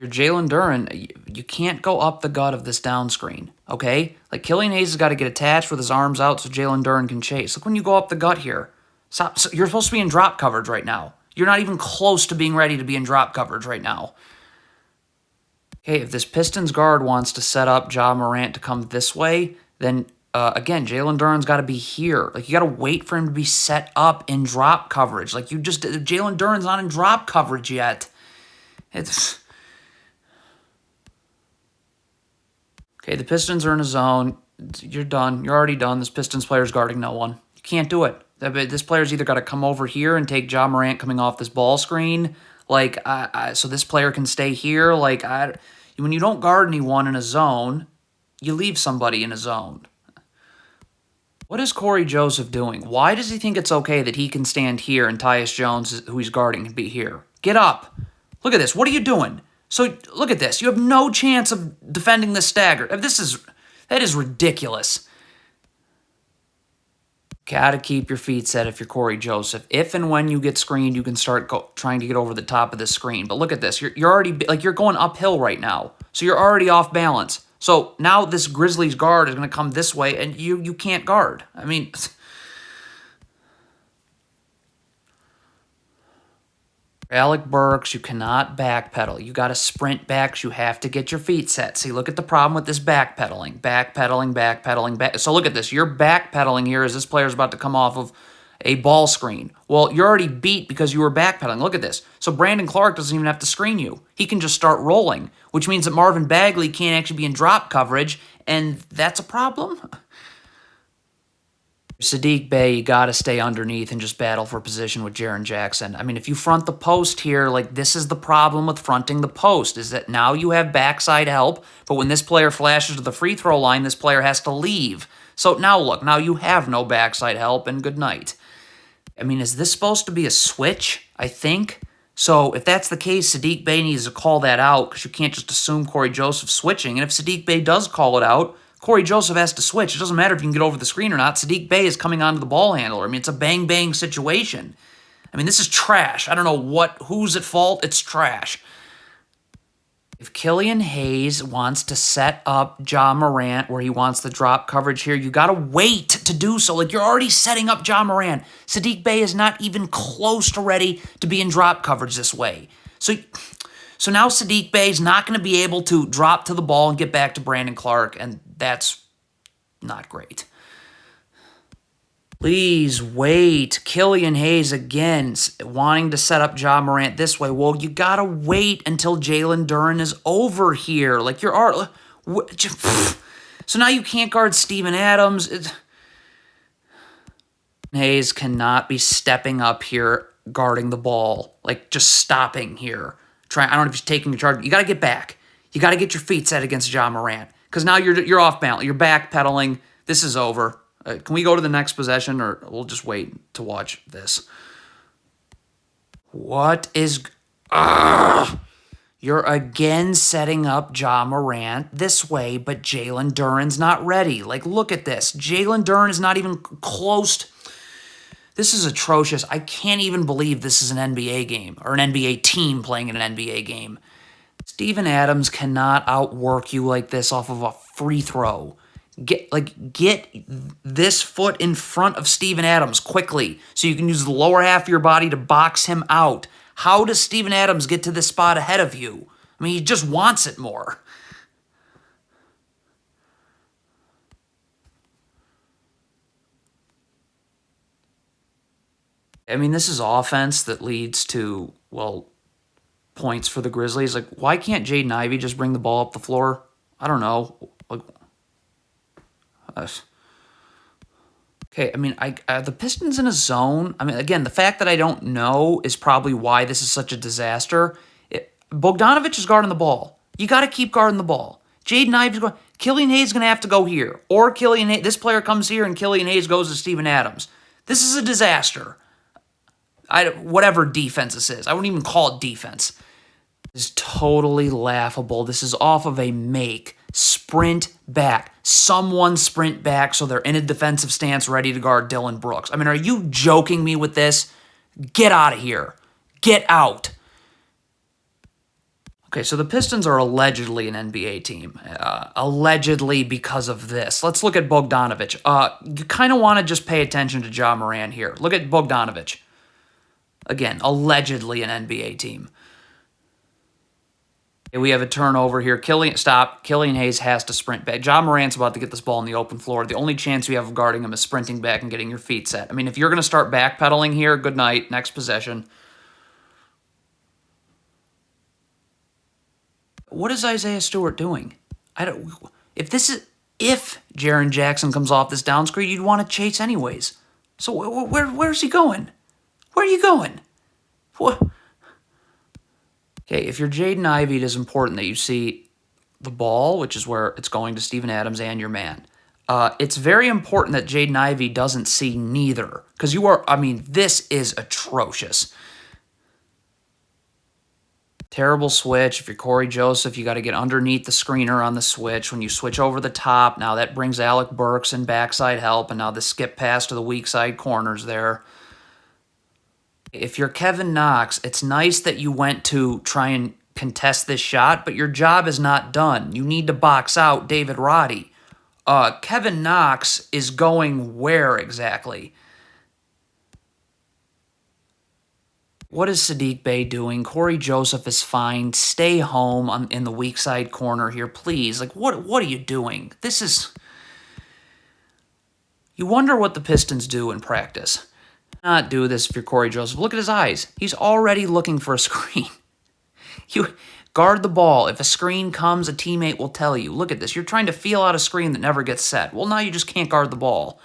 You're Jalen Duren. You can't go up the gut of this down screen, okay? Like, Killian Hayes has got to get attached with his arms out so Jalen Duren can chase. Look when you go up the gut here. Stop. You're supposed to be in drop coverage right now. You're not even close to being ready to be in drop coverage right now. Okay, if this Pistons guard wants to set up Ja Morant to come this way, then, again, Jalen Duren's got to be here. Like, you got to wait for him to be set up in drop coverage. Like, Jalen Duren's not in drop coverage yet. Okay, the Pistons are in a zone. You're done. You're already done. This Pistons player's guarding no one. You can't do it. This player's either got to come over here and take Ja Morant coming off this ball screen, like, so this player can stay here. Like, when you don't guard anyone in a zone, you leave somebody in a zone. What is Corey Joseph doing? Why does he think it's okay that he can stand here and Tyus Jones, who he's guarding, can be here? Get up. Look at this. What are you doing? So, look at this. You have no chance of defending this stagger. That is ridiculous. Gotta keep your feet set if you're Corey Joseph. If and when you get screened, you can start trying to get over the top of the screen. But look at this. You're already, like, you're going uphill right now. So you're already off balance. So now this Grizzlies guard is going to come this way, and you can't guard. I mean, Alec Burks, you cannot backpedal. You got to sprint back. You have to get your feet set. See, look at the problem with this backpedaling. Backpedaling. So look at this. You're backpedaling here as this player's about to come off of a ball screen. Well, you're already beat because you were backpedaling. Look at this. So Brandon Clark doesn't even have to screen you. He can just start rolling, which means that Marvin Bagley can't actually be in drop coverage, and that's a problem. Saddiq Bey, you got to stay underneath and just battle for position with Jaren Jackson. I mean, if you front the post here, like, this is the problem with fronting the post, is that now you have backside help, but when this player flashes to the free throw line, this player has to leave. So now look, now you have no backside help, and good night. I mean, is this supposed to be a switch, I think? So if that's the case, Saddiq Bey needs to call that out, because you can't just assume Corey Joseph switching. And if Saddiq Bey does call it out, Corey Joseph has to switch. It doesn't matter if you can get over the screen or not. Saddiq Bey is coming onto the ball handler. I mean, it's a bang-bang situation. I mean, this is trash. I don't know who's at fault. It's trash. If Killian Hayes wants to set up Ja Morant where he wants the drop coverage here, you got to wait to do so. Like, you're already setting up Ja Morant. Saddiq Bey is not even close to ready to be in drop coverage this way. So now Saddiq Bey is not going to be able to drop to the ball and get back to Brandon Clark, and that's not great. Please wait. Killian Hayes again wanting to set up Ja Morant this way. Well, you got to wait until Jalen Duren is over here. Like, so now you can't guard Steven Adams. Hayes cannot be stepping up here guarding the ball. Like, just stopping here. I don't know if he's taking the charge. You got to get back. You got to get your feet set against Ja Morant. Because now you're off balance. You're backpedaling. This is over. Can we go to the next possession, or we'll just wait to watch this? What is... You're again setting up Ja Morant this way, but Jalen Duren's not ready. Like, look at this. Jalen Duren is not even close. This is atrocious. I can't even believe this is an NBA game, or an NBA team playing in an NBA game. Steven Adams cannot outwork you like this off of a free throw. Get this foot in front of Steven Adams quickly so you can use the lower half of your body to box him out. How does Steven Adams get to this spot ahead of you? I mean, he just wants it more. I mean, this is offense that leads to, well, points for the Grizzlies. Like, why can't Jaden Ivey just bring the ball up the floor? I don't know. Like, okay, I mean, the Pistons in a zone. I mean, again, the fact that I don't know is probably why this is such a disaster. Bogdanovich is guarding the ball. You got to keep guarding the ball. Jaden Ivey's going. Killian Hayes is going to have to go here, or this player comes here and Killian Hayes goes to Steven Adams. This is a disaster. Whatever defense this is, I wouldn't even call it defense. This is totally laughable. This is off of a make. Sprint back. Someone sprint back so they're in a defensive stance ready to guard Dillon Brooks. I mean, are you joking me with this? Get out of here. Get out. Okay, so the Pistons are allegedly an NBA team. Allegedly because of this. Let's look at Bogdanovic. You kind of want to just pay attention to Ja Morant here. Look at Bogdanovic. Again, allegedly an NBA team. Okay, we have a turnover here. Killian Hayes has to sprint back. Ja Morant's about to get this ball in the open floor. The only chance we have of guarding him is sprinting back and getting your feet set. I mean, if you're going to start backpedaling here, good night. Next possession. What is Isaiah Stewart doing? If Jaren Jackson comes off this down screen, you'd want to chase anyways. So where's he going? Where are you going? What? Okay, if you're Jaden Ivey, it is important that you see the ball, which is where it's going to Steven Adams and your man. It's very important that Jaden Ivey doesn't see neither, because this is atrocious. Terrible switch. If you're Corey Joseph, you got to get underneath the screener on the switch. When you switch over the top, now that brings Alec Burks and backside help, and now the skip pass to the weak side corners there. If you're Kevin Knox, it's nice that you went to try and contest this shot, but your job is not done. You need to box out David Roddy. Kevin Knox is going where exactly? What is Sadiq Bey doing? Corey Joseph is fine. Stay home in the weak side corner here, please. Like, what are you doing? This is... You wonder what the Pistons do in practice. Not do this if you're Corey Joseph. Look at his eyes. He's already looking for a screen. You guard the ball. If a screen comes, a teammate will tell you. Look at this. You're trying to feel out a screen that never gets set. Well, now you just can't guard the ball.